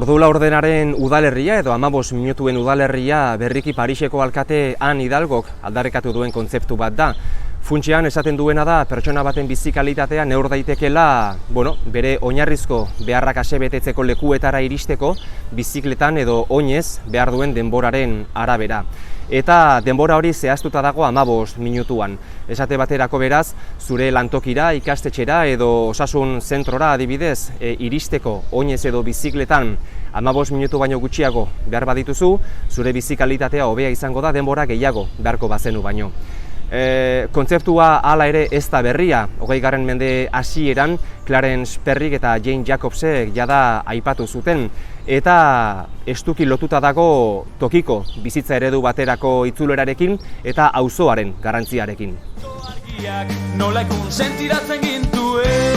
Ordula ordenaren udalerria edo 15 minutuen udalerria berriki Pariseko alkate Han Hidalgok aldarrikatu duen kontzeptu bat da. Funtsean esaten duena da pertsona baten bizi kalitatea neur daitekeela, bere oinarrizko beharrak asebetetzeko lekuetara iristeko bizikletan edo oinez behar duen denboraren arabera. Eta denbora hori zehaztuta dago 15 minutuan. Esate baterako beraz, zure lantokira, ikastetxera edo osasun zentrora adibidez iristeko oinez edo bizikletan 15 minutu baino gutxiago behar badituzu, zure bizi kalitatea hobea izango da denbora gehiago beharko bazenu baino. Kontzeptua hala ere ez da berria, 20. mende hasieran Clarence Perryk eta Jane Jacobsek jada aipatu zuten, eta estuki lotuta dago tokiko bizitza eredu baterako itzulerarekin eta auzoaren garrantziarekin. Nola ikun sentiratzen gintuen